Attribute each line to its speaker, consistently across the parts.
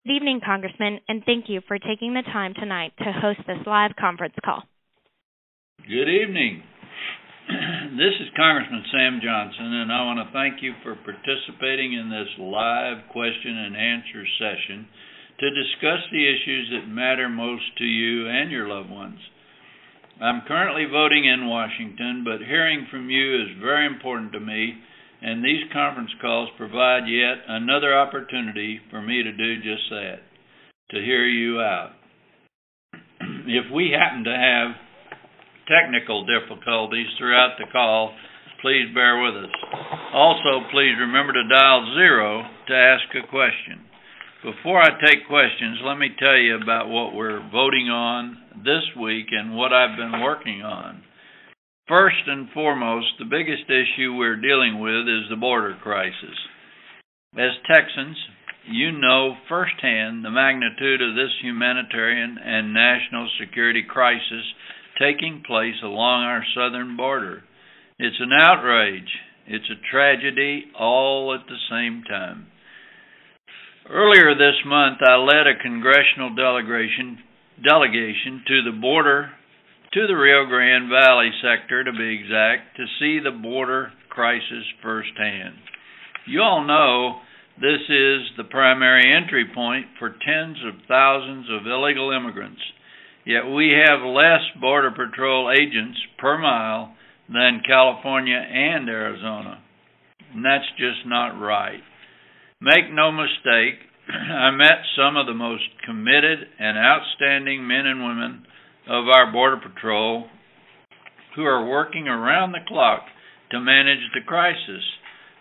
Speaker 1: Good evening, Congressman, and thank you for taking the time tonight to host this live conference call.
Speaker 2: Good evening. This is Congressman Sam Johnson, and I want to thank you for participating in this live question and answer session to discuss the issues that matter most to you and your loved ones. I'm currently voting in Washington, but hearing from you is very important to me, and these conference calls provide yet another opportunity for me to do just that, to hear you out. If we happen to have technical difficulties throughout the call, please bear with us. Also, please remember to dial 0 to ask a question. Before I take questions, let me tell you about what we're voting on this week and what I've been working on. First and foremost, the biggest issue we're dealing with is the border crisis. As Texans, you know firsthand the magnitude of this humanitarian and national security crisis taking place along our southern border. It's an outrage. It's a tragedy all at the same time. Earlier this month, I led a congressional delegation to the border, to the Rio Grande Valley sector to be exact, to see the border crisis firsthand. You all know this is the primary entry point for tens of thousands of illegal immigrants, yet we have less Border Patrol agents per mile than California and Arizona, and that's just not right. Make no mistake, I met some of the most committed and outstanding men and women of our Border Patrol who are working around the clock to manage the crisis.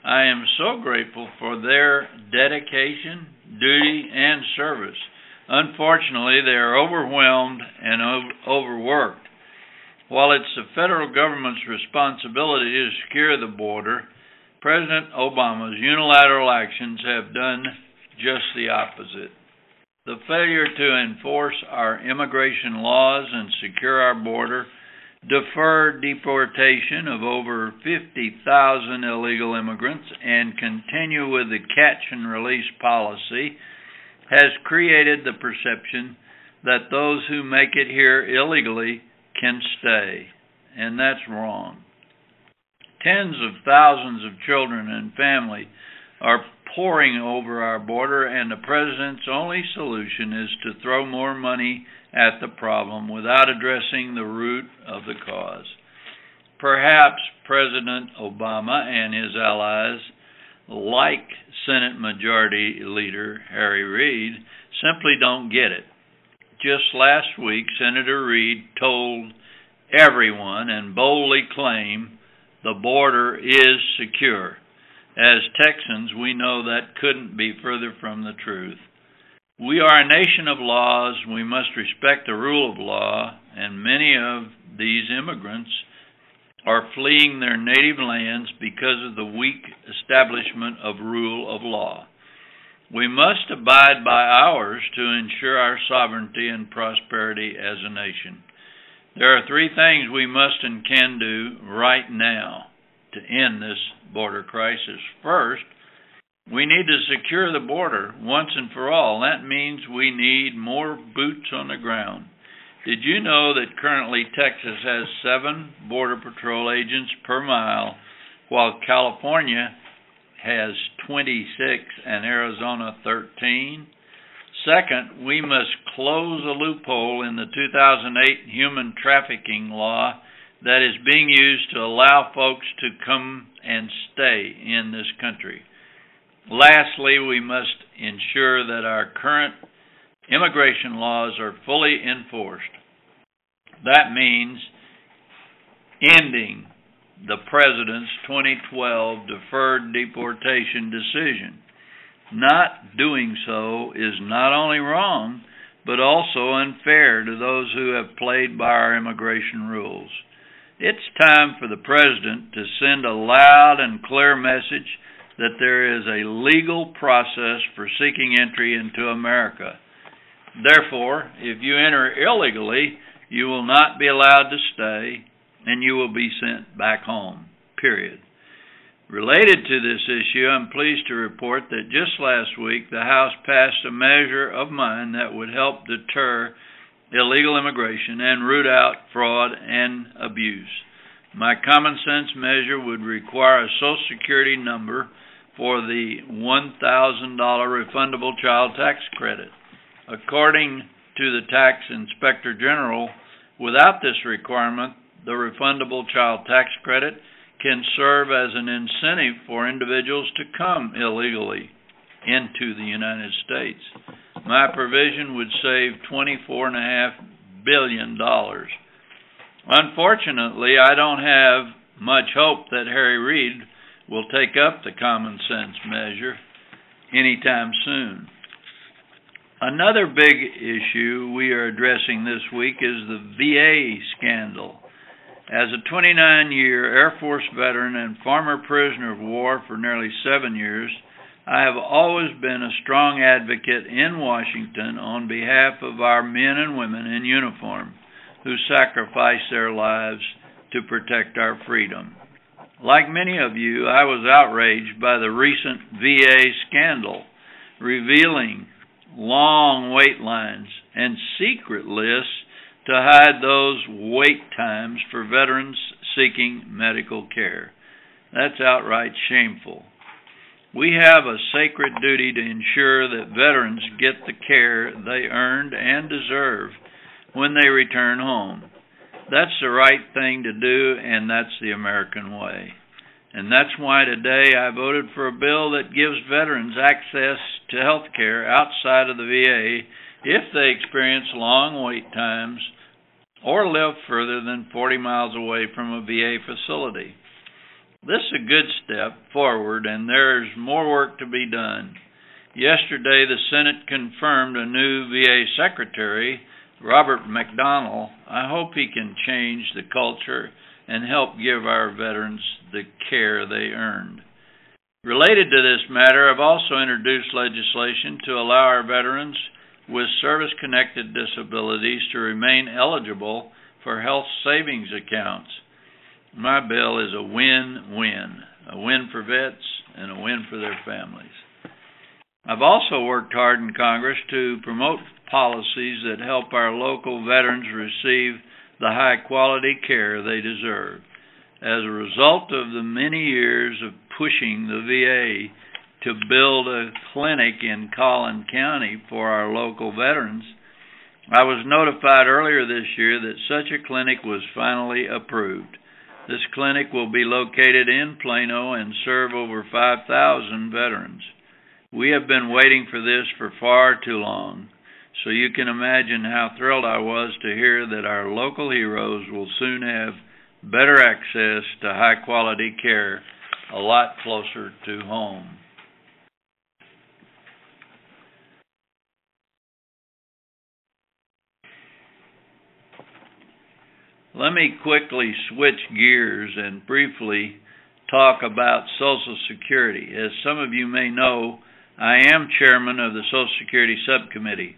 Speaker 2: I am so grateful for their dedication, duty, and service. Unfortunately, they are overwhelmed and overworked. While it's the federal government's responsibility to secure the border, President Obama's unilateral actions have done just the opposite. The failure to enforce our immigration laws and secure our border, defer deportation of over 50,000 illegal immigrants, and continue with the catch and release policy has created the perception that those who make it here illegally can stay, and that's wrong. Tens of thousands of children and families are pouring over our border, and the president's only solution is to throw more money at the problem without addressing the root of the cause. Perhaps President Obama and his allies, like Senate Majority Leader Harry Reid, simply don't get it. Just last week, Senator Reid told everyone and boldly claimed the border is secure. As Texans, we know that couldn't be further from the truth. We are a nation of laws. We must respect the rule of law, and many of these immigrants are fleeing their native lands because of the weak establishment of rule of law. We must abide by ours to ensure our sovereignty and prosperity as a nation. There are 3 things we must and can do right now to end this border crisis. First, we need to secure the border once and for all. That means we need more boots on the ground. Did you know that currently Texas has 7 Border Patrol agents per mile, while California has 26 and Arizona 13? Second, we must close a loophole in the 2008 human trafficking law that is being used to allow folks to come and stay in this country. Lastly, we must ensure that our current immigration laws are fully enforced. That means ending the President's 2012 deferred deportation decision. Not doing so is not only wrong, but also unfair to those who have played by our immigration rules. It's time for the President to send a loud and clear message that there is a legal process for seeking entry into America. Therefore, if you enter illegally, you will not be allowed to stay, and you will be sent back home, period. Related to this issue, I'm pleased to report that just last week the House passed a measure of mine that would help deter illegal immigration and root out fraud and abuse. My common sense measure would require a Social Security number for the $1,000 refundable child tax credit. According to the Tax Inspector General, without this requirement, the refundable child tax credit can serve as an incentive for individuals to come illegally into the United States. My provision would save $24.5 billion. Unfortunately, I don't have much hope that Harry Reid will take up the common sense measure anytime soon. Another big issue we are addressing this week is the VA scandal. As a 29-year Air Force veteran and former prisoner of war for nearly 7 years, I have always been a strong advocate in Washington on behalf of our men and women in uniform who sacrifice their lives to protect our freedom. Like many of you, I was outraged by the recent VA scandal, revealing long wait lines and secret lists to hide those wait times for veterans seeking medical care. That's outright shameful. We have a sacred duty to ensure that veterans get the care they earned and deserve when they return home. That's the right thing to do, and that's the American way. And that's why today I voted for a bill that gives veterans access to health care outside of the VA if they experience long wait times or live further than 40 miles away from a VA facility. This is a good step forward, and there's more work to be done. Yesterday, the Senate confirmed a new VA Secretary, Robert McDonnell. I hope he can change the culture and help give our veterans the care they earned. Related to this matter, I've also introduced legislation to allow our veterans with service-connected disabilities to remain eligible for health savings accounts. My bill is a win-win, a win for vets and a win for their families. I've also worked hard in Congress to promote policies that help our local veterans receive the high-quality care they deserve. As a result of the many years of pushing the VA to build a clinic in Collin County for our local veterans, I was notified earlier this year that such a clinic was finally approved. This clinic will be located in Plano and serve over 5,000 veterans. We have been waiting for this for far too long, so you can imagine how thrilled I was to hear that our local heroes will soon have better access to high-quality care a lot closer to home. Let me quickly switch gears and briefly talk about Social Security. As some of you may know, I am chairman of the Social Security Subcommittee.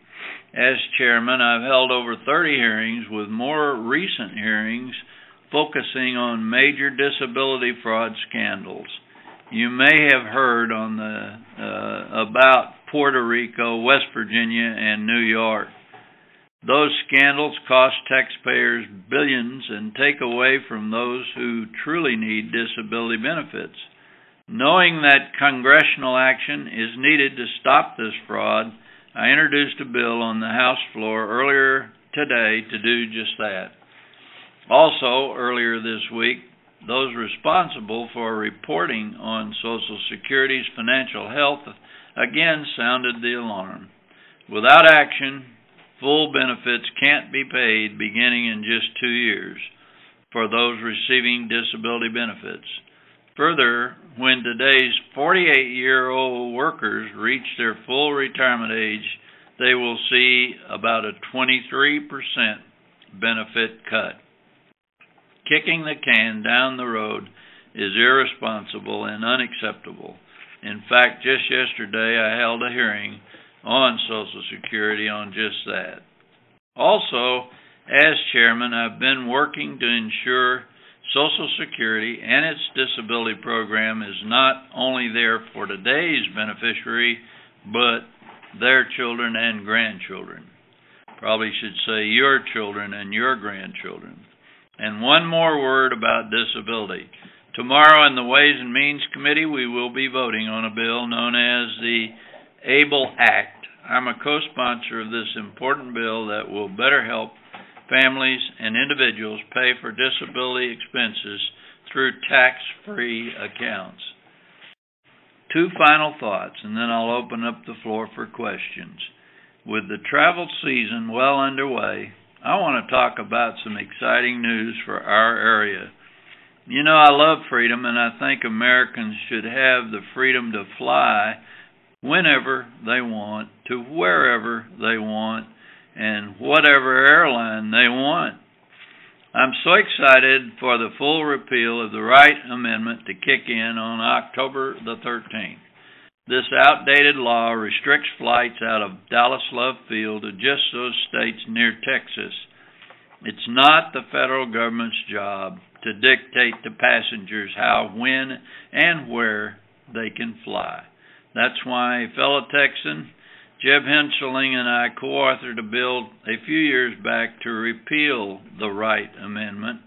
Speaker 2: As chairman, I've held over 30 hearings, with more recent hearings focusing on major disability fraud scandals. You may have heard on about Puerto Rico, West Virginia, and New York. Those scandals cost taxpayers billions and take away from those who truly need disability benefits. Knowing that congressional action is needed to stop this fraud, I introduced a bill on the House floor earlier today to do just that. Also, earlier this week, those responsible for reporting on Social Security's financial health again sounded the alarm. Without action, full benefits can't be paid beginning in just 2 years for those receiving disability benefits. Further, when today's 48-year-old workers reach their full retirement age, they will see about a 23% benefit cut. Kicking the can down the road is irresponsible and unacceptable. In fact, just yesterday I held a hearing on Social Security on just that. Also, as chairman, I've been working to ensure Social Security and its disability program is not only there for today's beneficiary, but their children and grandchildren. Probably should say your children and your grandchildren. And one more word about disability. Tomorrow in the Ways and Means Committee, we will be voting on a bill known as the ABLE Act. I'm a co-sponsor of this important bill that will better help families and individuals pay for disability expenses through tax-free accounts. Two final thoughts, and then I'll open up the floor for questions. With the travel season well underway, I want to talk about some exciting news for our area. You know, I love freedom, and I think Americans should have the freedom to fly whenever they want, to wherever they want, and whatever airline they want. I'm so excited for the full repeal of the Wright Amendment to kick in on October the 13th. This outdated law restricts flights out of Dallas Love Field to just those states near Texas. It's not the federal government's job to dictate to passengers how, when, and where they can fly. That's why fellow Texan Jeb Henseling and I co-authored a bill a few years back to repeal the Wright Amendment.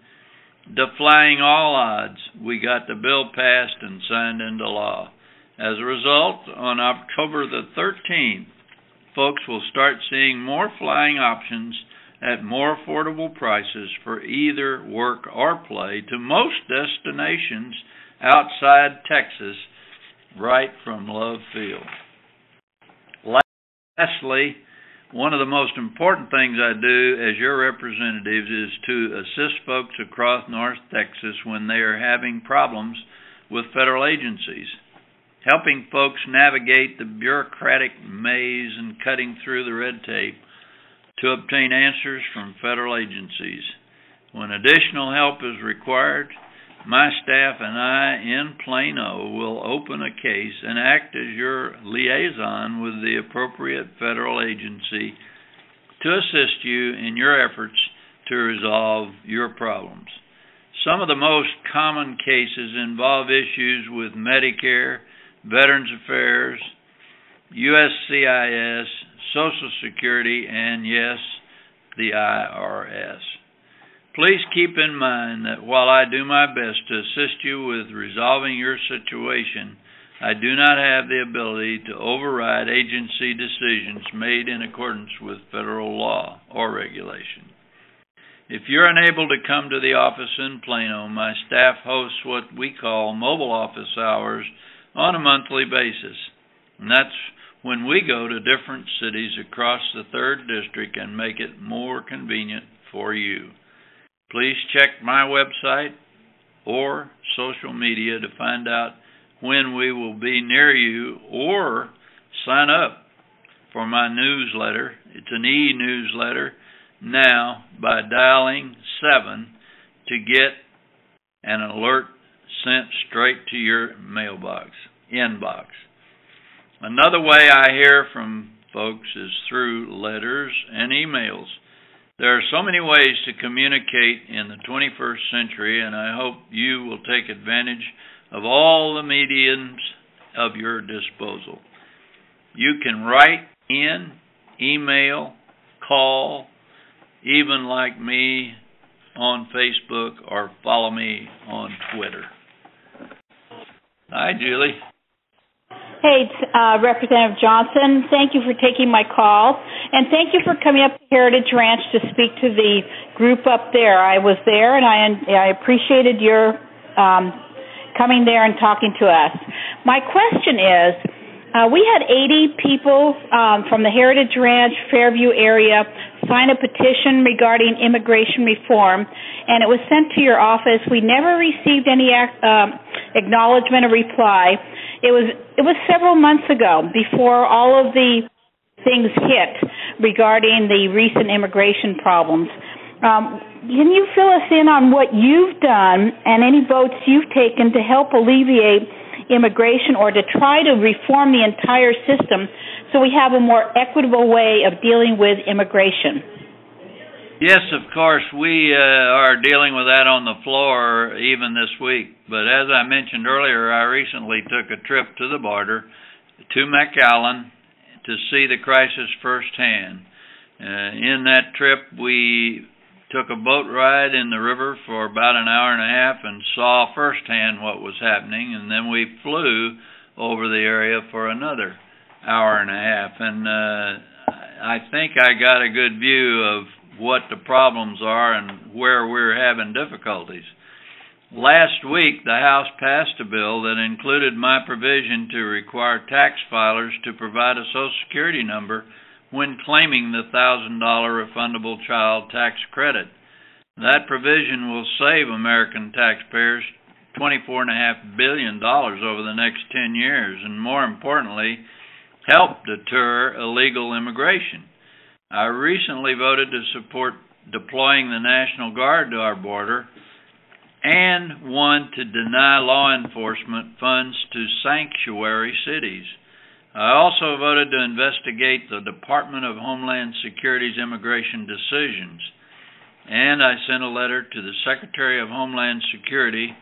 Speaker 2: Defying all odds, we got the bill passed and signed into law. As a result, on October the 13th, folks will start seeing more flying options at more affordable prices for either work or play to most destinations outside Texas, right from Love Field. Lastly, one of the most important things I do as your representative is to assist folks across North Texas when they are having problems with federal agencies, helping folks navigate the bureaucratic maze and cutting through the red tape to obtain answers from federal agencies. When additional help is required, my staff and I in Plano will open a case and act as your liaison with the appropriate federal agency to assist you in your efforts to resolve your problems. Some of the most common cases involve issues with Medicare, Veterans Affairs, USCIS, Social Security, and yes, the IRS. Please keep in mind that while I do my best to assist you with resolving your situation, I do not have the ability to override agency decisions made in accordance with federal law or regulation. If you're unable to come to the office in Plano, my staff hosts what we call mobile office hours on a monthly basis. And that's when we go to different cities across the 3rd District and make it more convenient for you. Please check my website or social media to find out when we will be near you, or sign up for my newsletter. It's an e-newsletter now by dialing 7 to get an alert sent straight to your inbox. Another way I hear from folks is through letters and emails. There are so many ways to communicate in the 21st century, and I hope you will take advantage of all the mediums of your disposal. You can write in, email, call, even like me on Facebook, or follow me on Twitter. Hi, Julie.
Speaker 3: Hey, Representative Johnson, thank you for taking my call, and thank you for coming up to Heritage Ranch to speak to the group up there. I was there, and I appreciated your coming there and talking to us. My question is, we had 80 people from the Heritage Ranch, Fairview area sign a petition regarding immigration reform, and it was sent to your office. We never received any acknowledgement or reply. It was several months ago, before all of the things hit regarding the recent immigration problems. Can you fill us in on what you've done and any votes you've taken to help alleviate immigration or to try to reform the entire system so we have a more equitable way of dealing with immigration?
Speaker 2: Yes, of course, we are dealing with that on the floor even this week. But as I mentioned earlier, I recently took a trip to the border to McAllen to see the crisis firsthand. In that trip, we took a boat ride in the river for about an hour and a half and saw firsthand what was happening, and then we flew over the area for another hour and a half. And I think I got a good view of what the problems are and where we're having difficulties. Last week, the House passed a bill that included my provision to require tax filers to provide a Social Security number when claiming the $1,000 refundable child tax credit. That provision will save American taxpayers $24.5 billion over the next 10 years, and more importantly, help deter illegal immigration. I recently voted to support deploying the National Guard to our border and one to deny law enforcement funds to sanctuary cities. I also voted to investigate the Department of Homeland Security's immigration decisions, and I sent a letter to the Secretary of Homeland Security,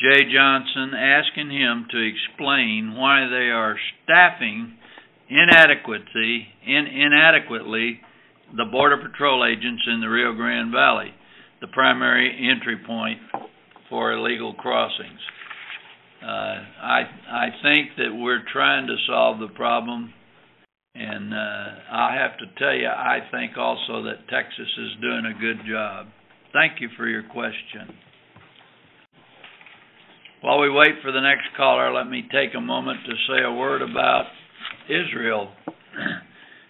Speaker 2: Jay Johnson, asking him to explain why they are staffing inadequately the Border Patrol agents in the Rio Grande Valley, the primary entry point for illegal crossings. I think that we're trying to solve the problem, and I have to tell you, I think also that Texas is doing a good job. Thank you for your question. While we wait for the next caller, let me take a moment to say a word about Israel.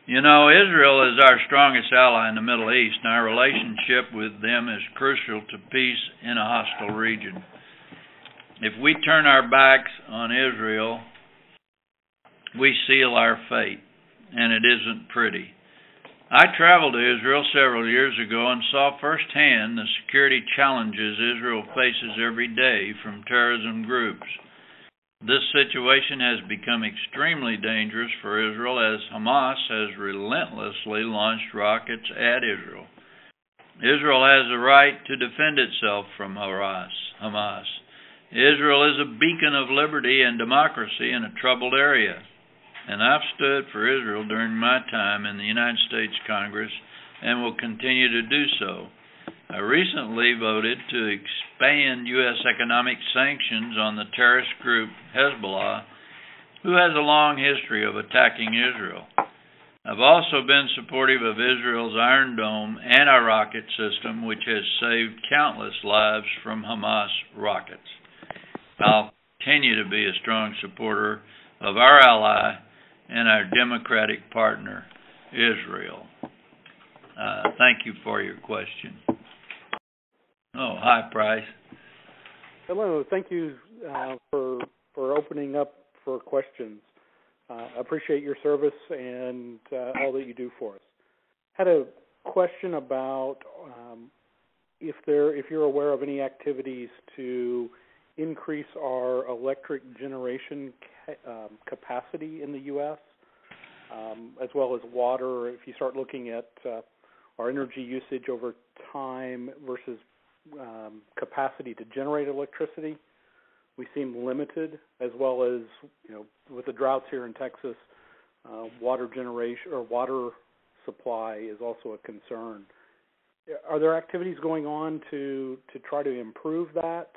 Speaker 2: You know, Israel is our strongest ally in the Middle East, and our relationship with them is crucial to peace in a hostile region. If we turn our backs on Israel, we seal our fate, and it isn't pretty. I traveled to Israel several years ago and saw firsthand the security challenges Israel faces every day from terrorism groups. This situation has become extremely dangerous for Israel as Hamas has relentlessly launched rockets at Israel. Israel has the right to defend itself from Hamas. Israel is a beacon of liberty and democracy in a troubled area, and I've stood for Israel during my time in the United States Congress and will continue to do so. I recently voted to expand U.S. economic sanctions on the terrorist group Hezbollah, who has a long history of attacking Israel. I've also been supportive of Israel's Iron Dome anti-rocket system, which has saved countless lives from Hamas rockets. I'll continue to be a strong supporter of our ally and our democratic partner, Israel. Thank you for your question. Oh, hi, Price.
Speaker 4: Hello. Thank you for opening up for questions. I appreciate your service and all that you do for us. Had a question about if you're aware of any activities to increase our electric generation capacity in the U.S., as well as water. If you start looking at our energy usage over time versus capacity to generate electricity, we seem limited, as well as, you know, with the droughts here in Texas, water generation or water supply is also a concern. Are there activities going on to try to improve that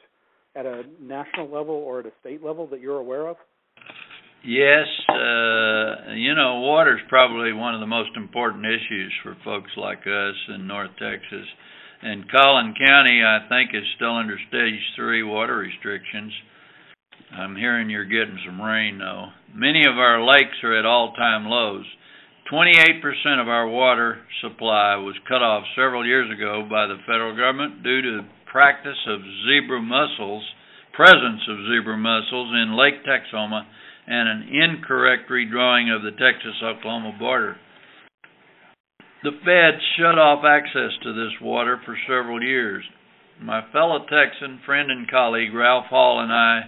Speaker 4: at a national level or at a state level that you're aware of?
Speaker 2: Yes, water is probably one of the most important issues for folks like us in North Texas. And Collin County, I think, is still under Stage 3 water restrictions. I'm hearing you're getting some rain, though. Many of our lakes are at all-time lows. 28% of our water supply was cut off several years ago by the federal government due to the presence of zebra mussels in Lake Texoma and an incorrect redrawing of the Texas-Oklahoma border. The feds shut off access to this water for several years. My fellow Texan friend and colleague Ralph Hall and I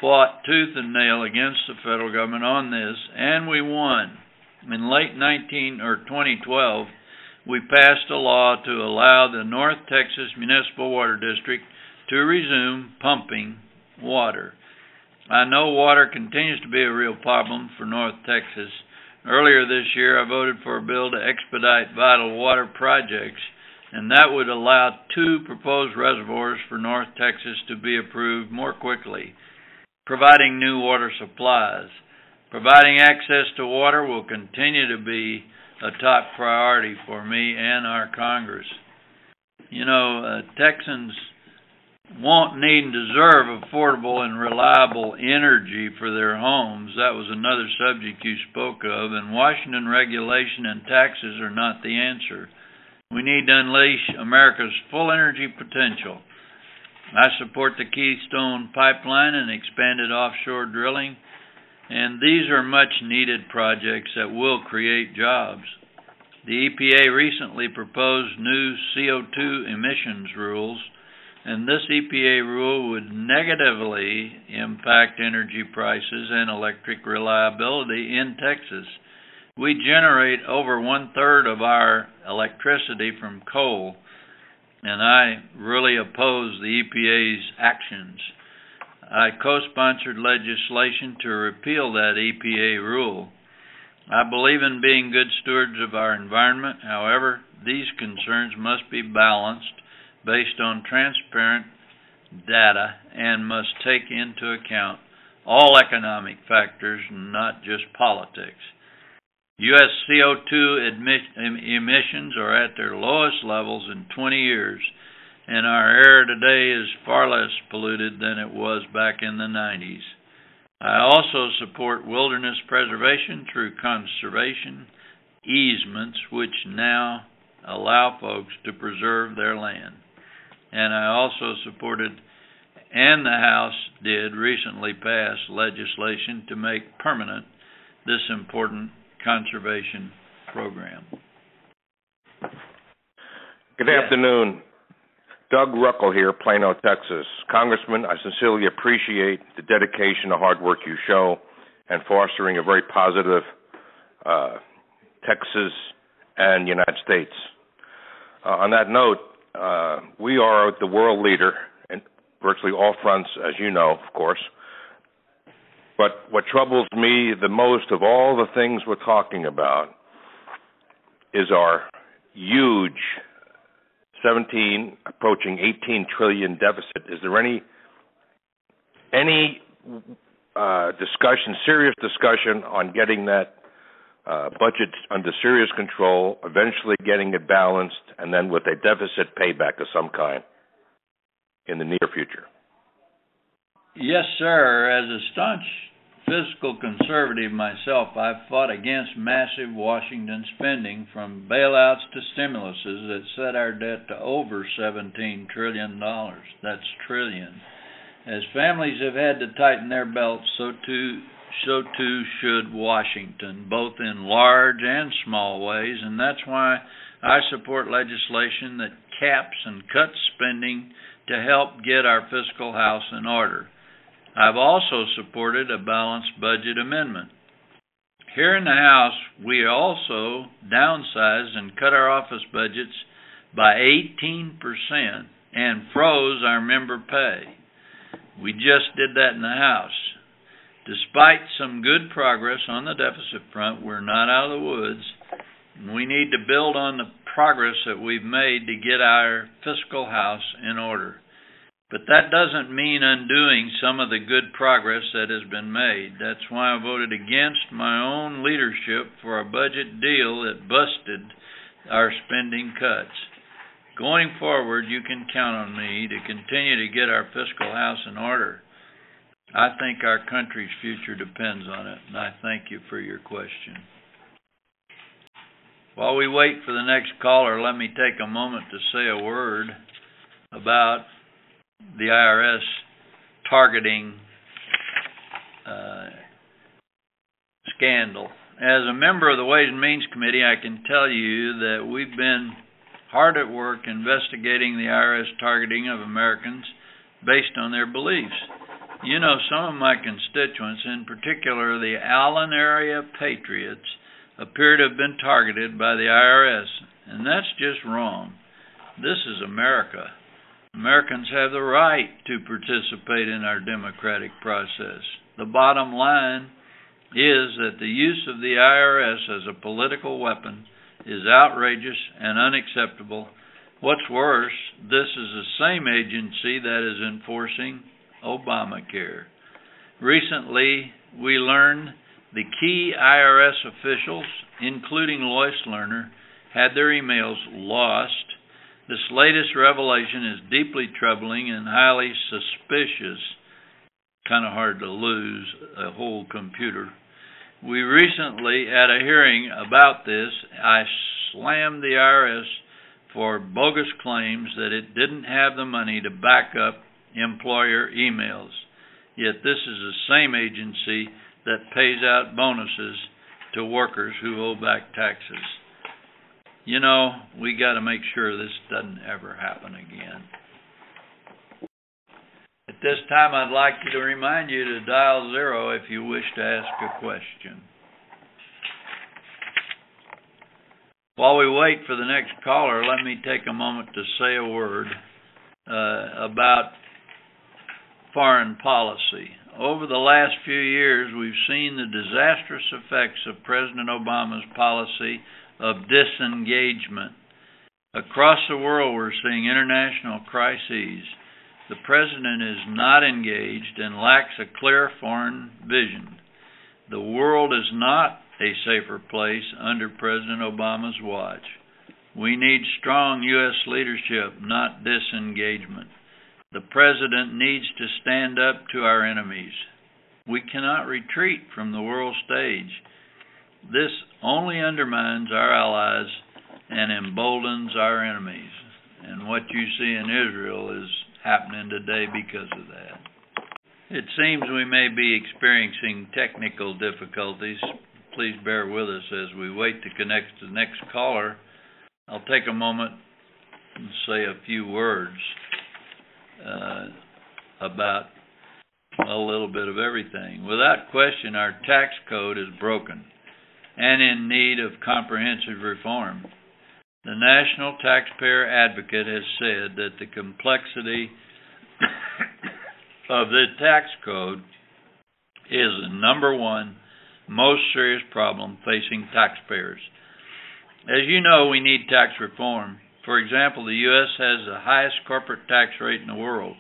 Speaker 2: fought tooth and nail against the federal government on this, and we won. In late 2012, we passed a law to allow the North Texas Municipal Water District to resume pumping water. I know water continues to be a real problem for North Texas. Earlier this year, I voted for a bill to expedite vital water projects, and that would allow 2 proposed reservoirs for North Texas to be approved more quickly, providing new water supplies. Providing access to water will continue to be a top priority for me and our Congress. Texans want, need, and deserve affordable and reliable energy for their homes. That was another subject you spoke of, and Washington regulation and taxes are not the answer. We need to unleash America's full energy potential. I support the Keystone Pipeline and expanded offshore drilling, and these are much-needed projects that will create jobs. The EPA recently proposed new CO2 emissions rules, and this EPA rule would negatively impact energy prices and electric reliability in Texas. We generate over 1/3 of our electricity from coal, and I really oppose the EPA's actions. I co-sponsored legislation to repeal that EPA rule. I believe in being good stewards of our environment. However, these concerns must be balanced based on transparent data and must take into account all economic factors, not just politics. U.S. CO2 emissions are at their lowest levels in 20 years, and our air today is far less polluted than it was back in the 90s. I also support wilderness preservation through conservation easements, which now allow folks to preserve their land. And I also supported, and the House did recently pass legislation to make permanent this important conservation program.
Speaker 5: Good afternoon. Doug Ruckel here, Plano, Texas. Congressman, I sincerely appreciate the dedication and hard work you show in fostering a very positive Texas and United States. On that note, we are the world leader in virtually all fronts, as you know, of course. But what troubles me the most of all the things we're talking about is our huge 17, approaching 18 trillion deficit. Is there any discussion, serious discussion on getting that budget under serious control, eventually getting it balanced, and then with a deficit payback of some kind in the near future?
Speaker 2: Yes, sir. As a staunch fiscal conservative myself, I've fought against massive Washington spending, from bailouts to stimuluses that set our debt to over $17 trillion. That's trillion. As families have had to tighten their belts, so too should Washington, both in large and small ways, and that's why I support legislation that caps and cuts spending to help get our fiscal house in order. I've also supported a balanced budget amendment. Here in the House, we also downsized and cut our office budgets by 18% and froze our member pay. We just did that in the House. Despite some good progress on the deficit front, we're not out of the woods, and we need to build on the progress that we've made to get our fiscal house in order. But that doesn't mean undoing some of the good progress that has been made. That's why I voted against my own leadership for a budget deal that busted our spending cuts. Going forward, you can count on me to continue to get our fiscal house in order. I think our country's future depends on it, and I thank you for your question. While we wait for the next caller, let me take a moment to say a word about the IRS targeting scandal. As a member of the Ways and Means Committee, I can tell you that we've been hard at work investigating the IRS targeting of Americans based on their beliefs. You know, some of my constituents, in particular the Allen area patriots, appear to have been targeted by the IRS, and that's just wrong. This is America. Americans have the right to participate in our democratic process. The bottom line is that the use of the IRS as a political weapon is outrageous and unacceptable. What's worse, this is the same agency that is enforcing Obamacare. Recently, we learned the key IRS officials, including Lois Lerner, had their emails lost. This latest revelation is deeply troubling and highly suspicious. Kind of hard to lose a whole computer. We recently, at a hearing about this, I slammed the IRS for bogus claims that it didn't have the money to back up employer emails. Yet this is the same agency that pays out bonuses to workers who owe back taxes. You know, we got to make sure this doesn't ever happen again. At this time, I'd like to remind you to dial 0 if you wish to ask a question. While we wait for the next caller, let me take a moment to say a word about foreign policy. Over the last few years, we've seen the disastrous effects of President Obama's policy of disengagement. Across the world, we're seeing international crises. The president is not engaged and lacks a clear foreign vision. The world is not a safer place under President Obama's watch. We need strong U.S. leadership, not disengagement. The president needs to stand up to our enemies. We cannot retreat from the world stage. This only undermines our allies and emboldens our enemies. And what you see in Israel is happening today because of that. It seems we may be experiencing technical difficulties. Please bear with us as we wait to connect to the next caller. I'll take a moment and say a few words about a little bit of everything. Without question, our tax code is broken and in need of comprehensive reform. The National Taxpayer Advocate has said that the complexity of the tax code is the number one most serious problem facing taxpayers. As you know, we need tax reform. For example, the U.S. has the highest corporate tax rate in the world.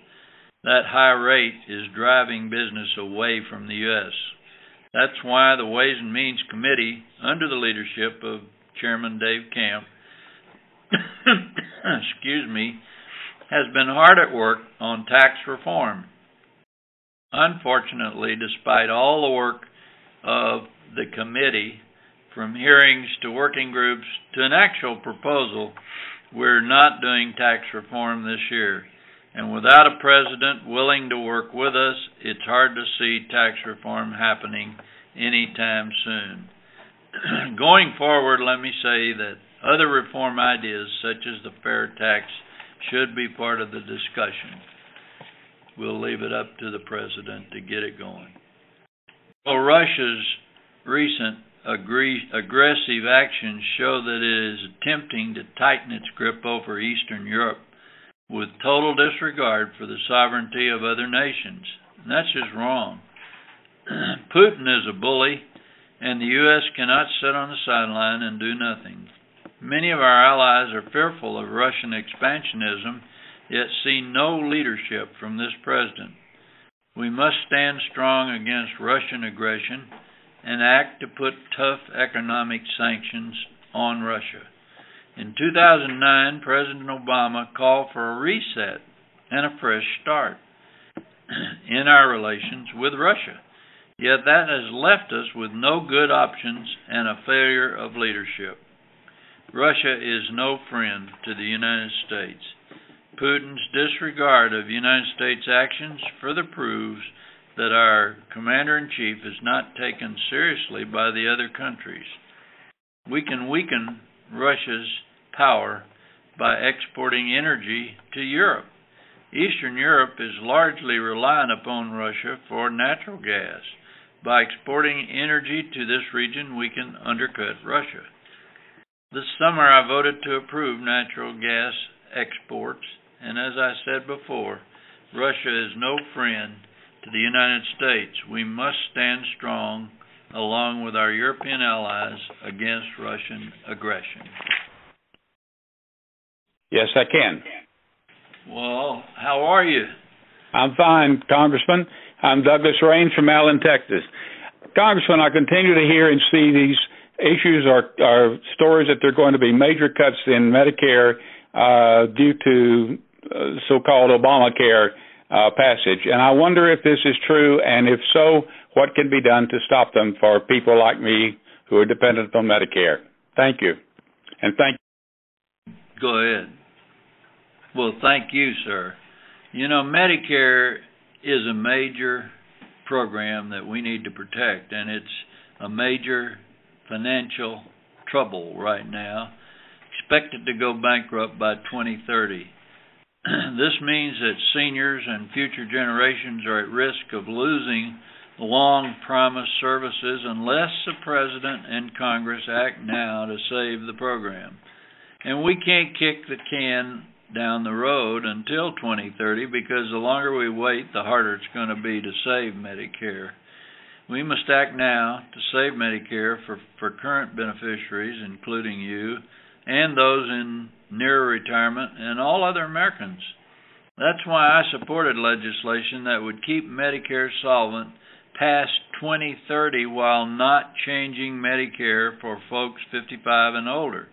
Speaker 2: That high rate is driving business away from the U.S. That's why the Ways and Means Committee, under the leadership of Chairman Dave Camp, has been hard at work on tax reform. Unfortunately, despite all the work of the committee, from hearings to working groups to an actual proposal, we're not doing tax reform this year. And without a president willing to work with us, it's hard to see tax reform happening anytime soon. Going forward, let me say that other reform ideas, such as the fair tax, should be part of the discussion. We'll leave it up to the president to get it going. Well, Russia's recent aggressive actions show that it is attempting to tighten its grip over Eastern Europe with total disregard for the sovereignty of other nations. And that's just wrong. Putin is a bully, and the U.S. cannot sit on the sideline and do nothing. Many of our allies are fearful of Russian expansionism, yet see no leadership from this president. We must stand strong against Russian aggression and act to put tough economic sanctions on Russia. In 2009, President Obama called for a reset and a fresh start in our relations with Russia. Yet that has left us with no good options and a failure of leadership. Russia is no friend to the United States. Putin's disregard of United States actions further proves that our commander-in-chief is not taken seriously by the other countries. We can weaken Russia's power by exporting energy to Europe. Eastern Europe is largely reliant upon Russia for natural gas. By exporting energy to this region, we can undercut Russia. This summer I voted to approve natural gas exports, and as I said before, Russia is no friend to the United States. We must stand strong along with our European allies against Russian aggression.
Speaker 6: Yes, I can.
Speaker 2: Well, how are you?
Speaker 6: I'm fine, Congressman. I'm Douglas Raines from Allen, Texas. Congressman, I continue to hear and see these issues are stories that there are going to be major cuts in Medicare due to so-called Obamacare passage. And I wonder if this is true, and if so, what can be done to stop them for people like me who are dependent on Medicare. Thank you. And thank you.
Speaker 2: Go ahead. Well, thank you, sir. You know, Medicare is a major program that we need to protect, and it's a major financial trouble right now, expected to go bankrupt by 2030. This means that seniors and future generations are at risk of losing long-promised services unless the President and Congress act now to save the program. And we can't kick the can down the road until 2030, because the longer we wait, the harder it's going to be to save Medicare. We must act now to save Medicare for current beneficiaries, including you, and those in near retirement, and all other Americans. That's why I supported legislation that would keep Medicare solvent past 2030 while not changing Medicare for folks 55 and older.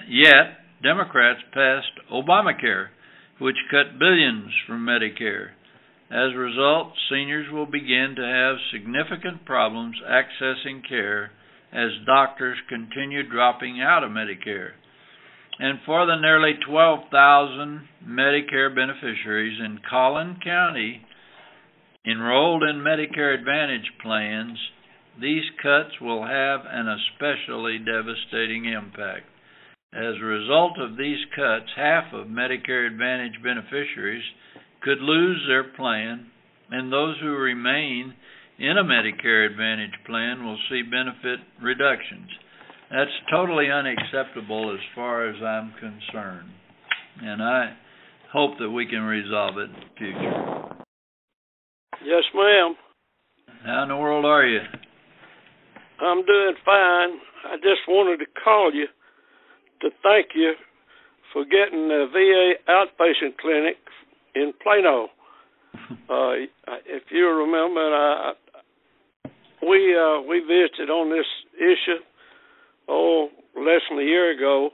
Speaker 2: Yet, Democrats passed Obamacare, which cut billions from Medicare. As a result, seniors will begin to have significant problems accessing care as doctors continue dropping out of Medicare. And for the nearly 12,000 Medicare beneficiaries in Collin County enrolled in Medicare Advantage plans, these cuts will have an especially devastating impact. As a result of these cuts, half of Medicare Advantage beneficiaries could lose their plan, and those who remain in a Medicare Advantage plan will see benefit reductions. That's totally unacceptable as far as I'm concerned, and I hope that we can resolve it in the future.
Speaker 7: Yes, ma'am.
Speaker 2: How in the world are you?
Speaker 7: I'm doing fine. I just wanted to call you to thank you for getting the VA outpatient clinic in Plano. If you remember, we visited on this issue less than a year ago,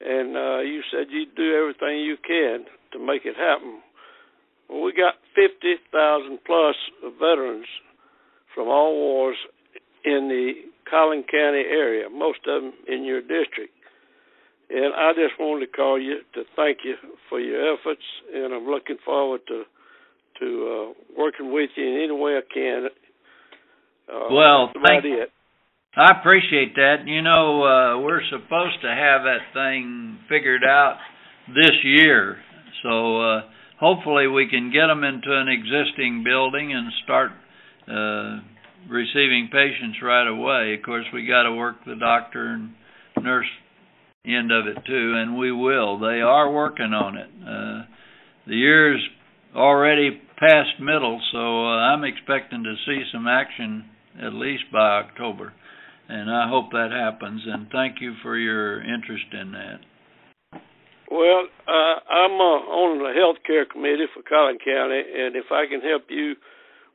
Speaker 7: and you said you'd do everything you can to make it happen. Well, we got 50,000 plus veterans from all wars in the Collin County area, most of them in your district. And I just wanted to call you to thank you for your efforts, and I'm looking forward to working with you in any way I can.
Speaker 2: Well, thank you. I appreciate that. You know, we're supposed to have that thing figured out this year, so hopefully we can get them into an existing building and start receiving patients right away. Of course, we got to work the doctor and nurse end of it too, and we will. They are working on it. The year's already past middle, so I'm expecting to see some action at least by October, and I hope that happens, and thank you for your interest in that.
Speaker 7: Well, I'm on the health care committee for Collin County, and if I can help you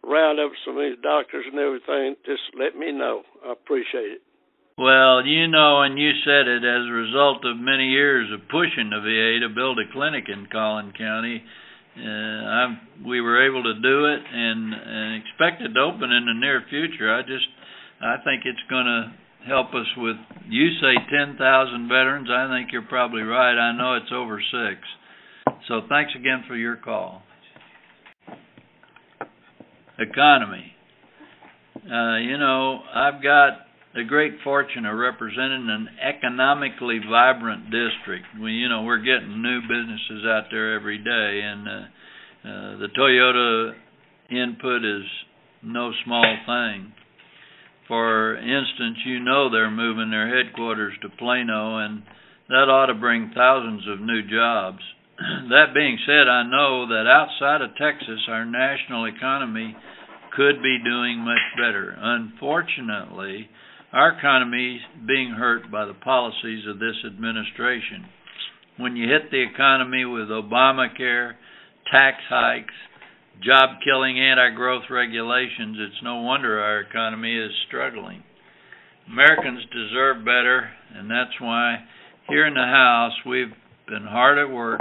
Speaker 7: round up some of these doctors and everything, just let me know. I appreciate it.
Speaker 2: Well, you know, and you said it, as a result of many years of pushing the VA to build a clinic in Collin County, we were able to do it and expect it to open in the near future. I think it's going to help us with, you say 10,000 veterans. I think you're probably right. I know it's over 6. So thanks again for your call. Economy. You know, I've got the great fortune of representing an economically vibrant district. We're getting new businesses out there every day, and the Toyota input is no small thing. For instance, you know they're moving their headquarters to Plano, and that ought to bring thousands of new jobs. That being said, I know that outside of Texas, our national economy could be doing much better. Unfortunately, our economy is being hurt by the policies of this administration. When you hit the economy with Obamacare, tax hikes, job-killing anti-growth regulations, it's no wonder our economy is struggling. Americans deserve better, and that's why here in the House we've been hard at work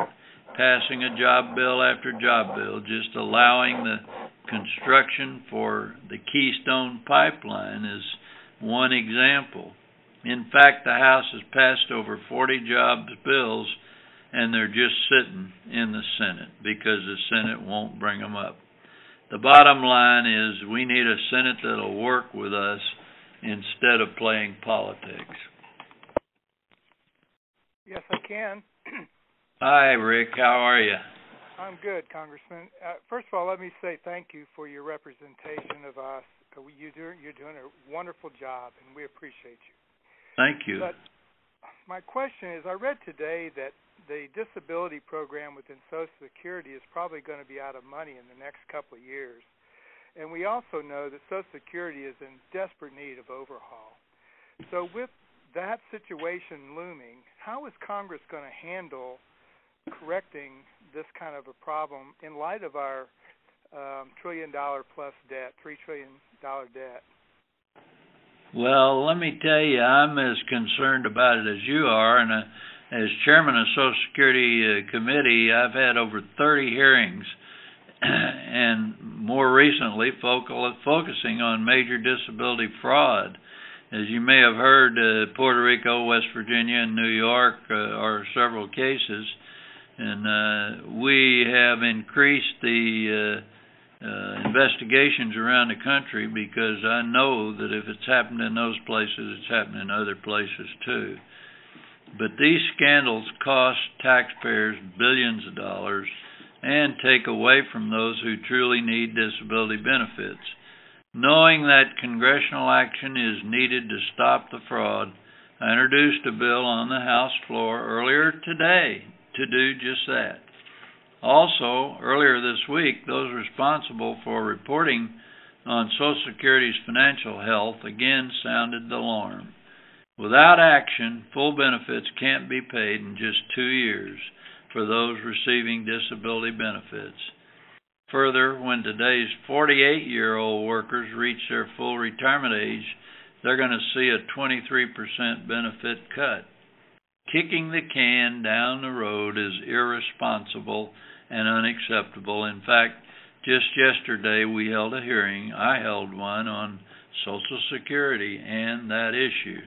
Speaker 2: passing a job bill after job bill, just allowing the construction for the Keystone Pipeline is one example. In fact, the House has passed over 40 jobs bills, and they're just sitting in the Senate because the Senate won't bring them up. The bottom line is we need a Senate that'll work with us instead of playing politics.
Speaker 8: Yes, I can.
Speaker 2: Hi, Rick. How are you?
Speaker 8: I'm good, Congressman. First of all, let me say thank you for your representation of us. You're doing a wonderful job, and we appreciate you.
Speaker 2: Thank you.
Speaker 8: But my question is, I read today that the disability program within Social Security is probably going to be out of money in the next couple of years. And we also know that Social Security is in desperate need of overhaul. So with that situation looming, how is Congress going to handle correcting this kind of a problem in light of our $1 trillion plus debt, $3 trillion debt?
Speaker 2: Well, let me tell you, I'm as concerned about it as you are, and as chairman of Social Security Committee, I've had over 30 hearings, and more recently focusing on major disability fraud. As you may have heard, Puerto Rico, West Virginia, and New York are several cases, and we have increased the investigations around the country because I know that if it's happened in those places, it's happened in other places too. But these scandals cost taxpayers billions of dollars and take away from those who truly need disability benefits. Knowing that congressional action is needed to stop the fraud, I introduced a bill on the House floor earlier today to do just that. Also, earlier this week, those responsible for reporting on Social Security's financial health again sounded the alarm. Without action, full benefits can't be paid in just 2 years for those receiving disability benefits. Further, when today's 48-year-old workers reach their full retirement age, they're going to see a 23% benefit cut. Kicking the can down the road is irresponsible and unacceptable. In fact, just yesterday we held a hearing. I held one on Social Security and that issue.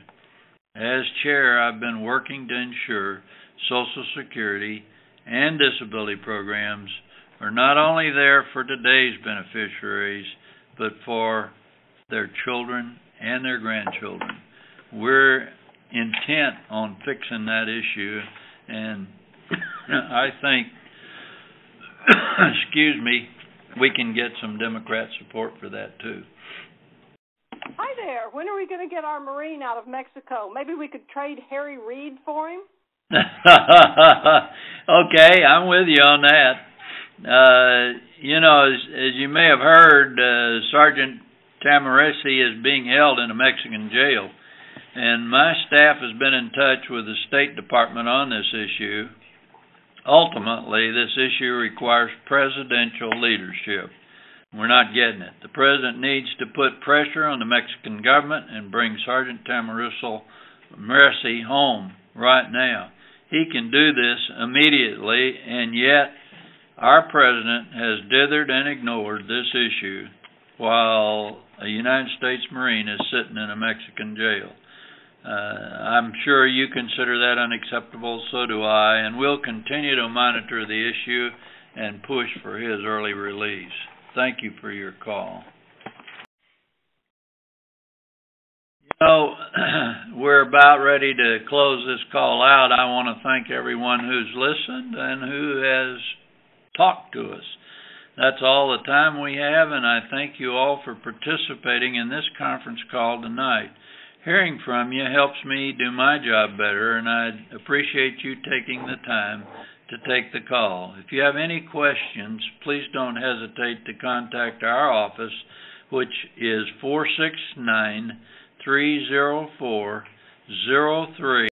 Speaker 2: As chair, I've been working to ensure Social Security and disability programs are not only there for today's beneficiaries, but for their children and their grandchildren. We're intent on fixing that issue, and I think, we can get some Democrat support for that too.
Speaker 9: Hi there. When are we going to get our Marine out of Mexico? Maybe we could trade Harry Reid for him?
Speaker 2: Okay, I'm with you on that. As you may have heard, Sergeant Tamaresi is being held in a Mexican jail, and my staff has been in touch with the State Department on this issue. Ultimately, this issue requires presidential leadership. We're not getting it. The president needs to put pressure on the Mexican government and bring Sergeant Tamaresi home right now. He can do this immediately, and yet our president has dithered and ignored this issue while a United States Marine is sitting in a Mexican jail. I'm sure you consider that unacceptable, so do I, and we'll continue to monitor the issue and push for his early release. Thank you for your call. We're about ready to close this call out. I want to thank everyone who's listened and who has talked to us. That's all the time we have, and I thank you all for participating in this conference call tonight. Hearing from you helps me do my job better, and I appreciate you taking the time to take the call. If you have any questions, please don't hesitate to contact our office, which is 469-304-03